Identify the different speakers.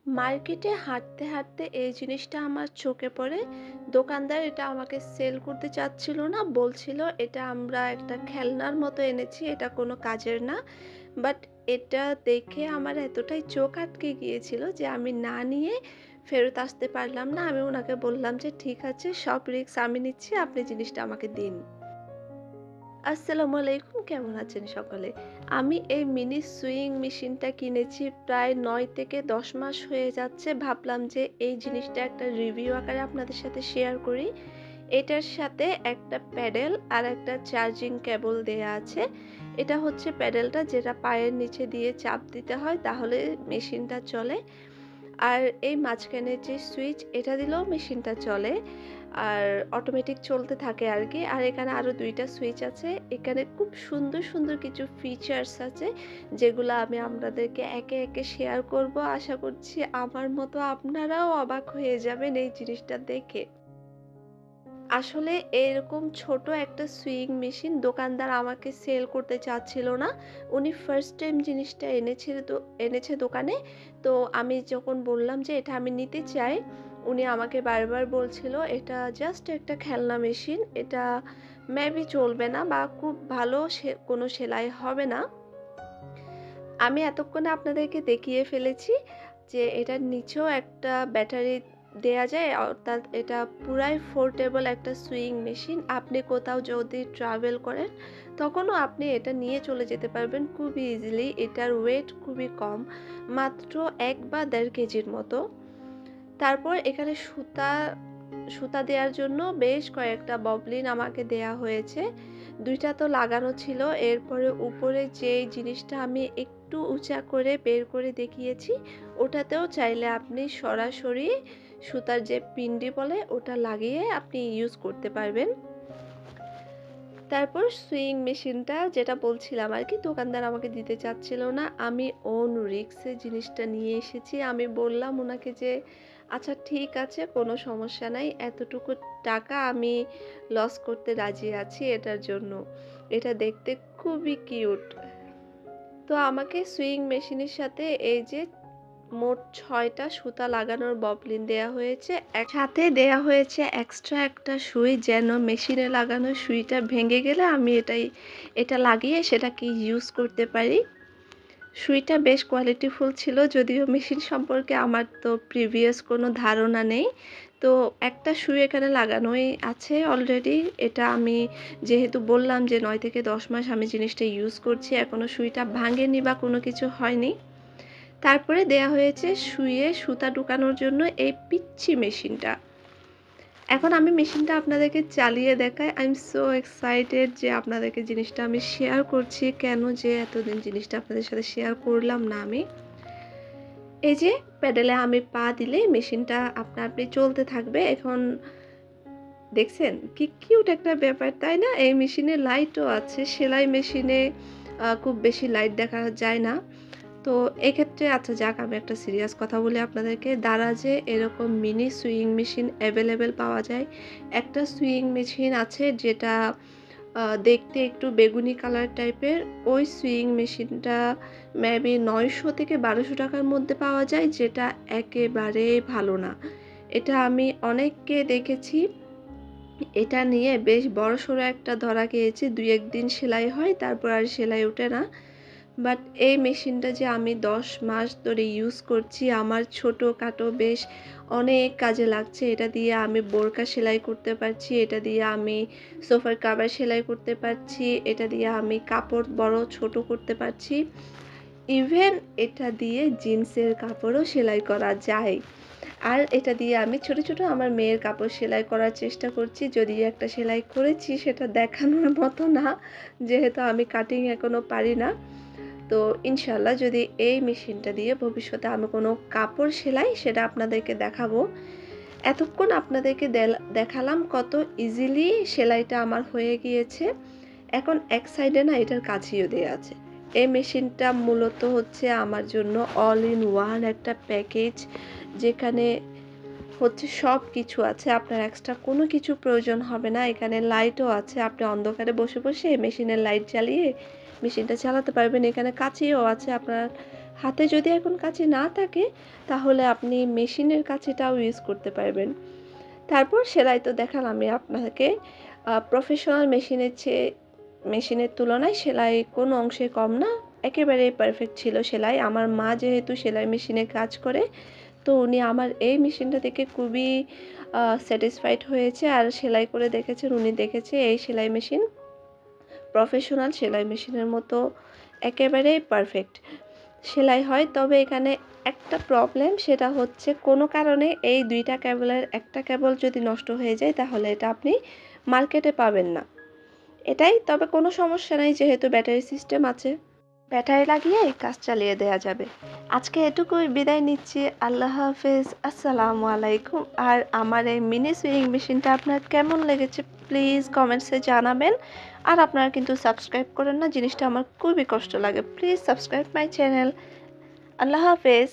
Speaker 1: মার্কেটে হাঁটতে, হাঁটতে এই জিনিসটা আমার চোখে পড়ে। দোকানদার এটা আমাকে সেল করতে চাচ্ছিল না। বলছিল, "এটা আমরা একটা খেলনার মতো এনেছি। এটা কোনো কাজের না।" বাট এটা দেখে আমার এতটাই চোখ আটকে গিয়েছিল যে আমি না নিয়ে ফেরত আসতে পারলাম না। আমি উনাকে বললাম যে, "ঠিক আছে, সব রিস্ক আমি নিচ্ছি। আপনি জিনিসটা আমাকে দিন।" আসসালামু আলাইকুম, কেমন আছেন সকলে? আমি এই মিনি সুইং মেশিনটা কিনেছি প্রায় ৯ থেকে ১০ মাস হয়ে যাচ্ছে। ভাবলাম যে এই জিনিসটা একটা রিভিউ আকারে আপনাদের সাথে শেয়ার করি। এটার সাথে একটা প্যাডেল আর একটা চার্জিং কেবল দেয়া আছে। এটা হচ্ছে প্যাডেলটা, যেটা পায়ের নিচে দিয়ে চাপ দিতে হয় তাহলে মেশিনটা চলে। আর এই মাঝখানের যে সুইচ, এটা দিলেও মেশিনটা চলে। আর অটোমেটিক চলতে থাকে আরকি। আর এখানে আরো ২ টা সুইচ আছে। এখানে খুব সুন্দর, সুন্দর কিছু ফিচার্স আছে যেগুলা আমি আপনাদেরকে একে, একে শেয়ার করব। আশা করছি আমার মতো আপনারাও অবাক হয়ে যাবেন এই জিনিসটা দেখে। আসলে এরকম ছোট একটা সুইং মেশিন দোকানদার আমাকে সেল করতে চাচ্ছিল না। উনি ফার্স্ট টাইম জিনিসটা এনেছে দোকানে। তো আমি যখন বললাম যে এটা আমি নিতে চাই, উনি আমাকে বারবার বলছিল এটা জাস্ট একটা খেলনা মেশিন। এটা মেবি চলবে না বা খুব ভালো কোনো সেলাই হবে না। আমি এতক্ষণে আপনাদেরকে দেখিয়ে ফেলেছি যে এটার নিচেও একটা ব্যাটারি দেয়া যায়। অর্থাৎ এটা পুরাই পোর্টেবল একটা সুইং মেশিন। আপনি কোথাও যদি ট্রাভেল করেন, তখনও আপনি এটা নিয়ে চলে যেতে পারবেন খুবই ইজিলি। এটার ওয়েট খুবই কম, মাত্র ১ বা ১.৫ কেজির মতো। তারপর এখানে সুতা সুতা দেওয়ার জন্য বেশ কয়েকটা ববলিন আমাকে দেয়া হয়েছে। ২ টা তো লাগানো ছিল। এরপরে উপরে যেই জিনিসটা আমি একটু উঁচা করে বের করে দেখিয়েছি, ওটাতেও চাইলে আপনি সরাসরি সুতার যে পিন্ডি বলে ওটা লাগিয়ে আপনি ইউজ করতে পারবেন। তারপর সুইং মেশিনটা যেটা বলছিলাম আরকি, দোকানদার আমাকে দিতে চাচ্ছিল না। আমি ওন রিস্কে জিনিসটা নিয়ে এসেছি। আমি বললাম উনাকে যে, "আচ্ছা ঠিক আছে, কোনো সমস্যা নাই। এতটুকু টাকা আমি লস করতে রাজি আছি এটার জন্য। এটা দেখতে খুবই কিউট।" তো আমাকে সুইং মেশিনের সাথে এই যে মোট ৬ টা সুতা লাগানোর ববলিন দেয়া হয়েছে। সাথে দেয়া হয়েছে এক্সট্রা একটা সুই, যেন মেশিনে লাগানো সুইটা ভেঙে গেলে আমি এটা লাগিয়ে সেটাকে ইউজ করতে পারি। সুইটা বেশ কোয়ালিটিফুল ছিল, যদিও মেশিন সম্পর্কে আমার তো প্রিভিয়াস কোনো ধারণা নেই। তো একটা সুই এখানে লাগানোই আছে অলরেডি। এটা আমি যেহেতু বললাম যে ৯ থেকে ১০ মাস আমি জিনিসটা ইউজ করছি, এখনো সুইটা ভাঙেনি বা কোনো কিছু হয়নি। তারপরে দেয়া হয়েছে সুইয়ে সুতা ঢুকানোর জন্য এই পিচ্চি মেশিনটা। এখন আমি মেশিনটা আপনাদেরকে চালিয়ে দেখাই। আই এম সো এক্সাইটেড যে আপনাদেরকে জিনিসটা আমি শেয়ার করছি। কেন যে এতদিন জিনিসটা আপনাদের সাথে শেয়ার করলাম না আমি। এই যে প্যাডেলে আমি পা দিলেই মেশিনটা আপনা আপনি চলতে থাকবে। এখন দেখছেন কি কিউট একটা ব্যাপার, তাই না? এই মেশিনে লাইটও আছে। সেলাই মেশিনে খুব বেশি লাইট দেখা যায় না। তো এক্ষেত্রে আচ্ছা যাক, আমি একটা সিরিয়াস কথা বলি আপনাদেরকে। দারাজে এরকম মিনি সুইং মেশিন এভেলেবেল পাওয়া যায়। একটা সুইং মেশিন আছে যেটা দেখতে একটু বেগুনি কালার টাইপের। ওই সুইং মেশিনটা মেবি ৯০০ থেকে ১২০০ টাকার মধ্যে পাওয়া যায়, যেটা একেবারেই ভালো না। এটা আমি অনেককে দেখেছি, এটা নিয়ে বেশ বড়সড় একটা ধরা খেয়েছে। ২-১ দিন সেলাই হয়, তারপর আর সেলাই ওঠে না। বাট এই মেশিনটা যে আমি ১০ মাস ধরে ইউজ করছি, আমার ছোটখাটো বেশ অনেক কাজে লাগছে। এটা দিয়ে আমি বোরকা সেলাই করতে পারছি, এটা দিয়ে আমি সোফার কভার সেলাই করতে পারছি, এটা দিয়ে আমি কাপড় বড় ছোট করতে পারছি। ইভেন এটা দিয়ে জিন্সের কাপড়ও সেলাই করা যায়। আর এটা দিয়ে আমি ছোট, ছোট আমার মেয়ের কাপড় সেলাই করার চেষ্টা করছি। যদিও একটা সেলাই করেছি, সেটা দেখানোর মতো না, যেহেতু আমি কাটিং এখনো পারি না। তো ইনশাআল্লাহ যদি এই মেশিনটা দিয়ে ভবিষ্যতে আমি কোনো কাপড় সেলাই, সেটা আপনাদেরকে দেখাবো। এতক্ষণ আপনাদেরকে দেখালাম কত ইজিলি সেলাইটা আমার হয়ে গিয়েছে। এখন এক সাইডে না এটার কাছিও দেয়া আছে। এই মেশিনটা মূলত হচ্ছে আমার জন্য অল ইন ওয়ান একটা প্যাকেজ, যেখানে হচ্ছে সবকিছু আছে। আপনার এক্সট্রা কোনো কিছু প্রয়োজন হবে না। এখানে লাইটও আছে। আপনি অন্ধকারে বসে, বসে মেশিনের লাইট জ্বালিয়ে মেশিনটা চালাতে পারবেন। এখানে কাঁচিও আছে। আপনার হাতে যদি এখন কাঁচি না থাকে তাহলে আপনি মেশিনের কাঁচিটাও ইউজ করতে পারবেন। তারপর সেলাই তো দেখালাম আমি আপনাকে। প্রফেশনাল মেশিনের তুলনায় সেলাই কোনো অংশে কম না। একেবারেই পারফেক্ট ছিল সেলাই। আমার মা যেহেতু সেলাই মেশিনে কাজ করে, তো উনি আমার এই মেশিনটা দেখে খুবই স্যাটিসফাইড হয়েছে। আর সেলাই করে দেখেছেন, উনি দেখেছে এই সেলাই মেশিন প্রফেশনাল সেলাই মেশিনের মতো একেবারেই পারফেক্ট সেলাই হয়। তবে এখানে একটা প্রবলেম, সেটা হচ্ছে কোনো কারণে এই ২ টা কেবলের একটা কেবল যদি নষ্ট হয়ে যায় তাহলে এটা আপনি মার্কেটে পাবেন না। এটাই, তবে কোনো সমস্যা নাই যেহেতু ব্যাটারি সিস্টেম আছে। ব্যাটারি লাগিয়ে কাজ চালিয়ে দেয়া যাবে। আজকে এটুকুই, বিদায় নিচ্ছি। আল্লাহ হাফেজ। আসসালামু আলাইকুম। আর আমার এই মিনি সুইং মেশিনটা আপনার কেমন লেগেছে প্লিজ কমেন্টসে জানাবেন। আর আপনারা কিন্তু সাবস্ক্রাইব করেন না, জিনিসটা আমার খুবই কষ্ট লাগে। Please subscribe my channel. আল্লাহ হাফেজ।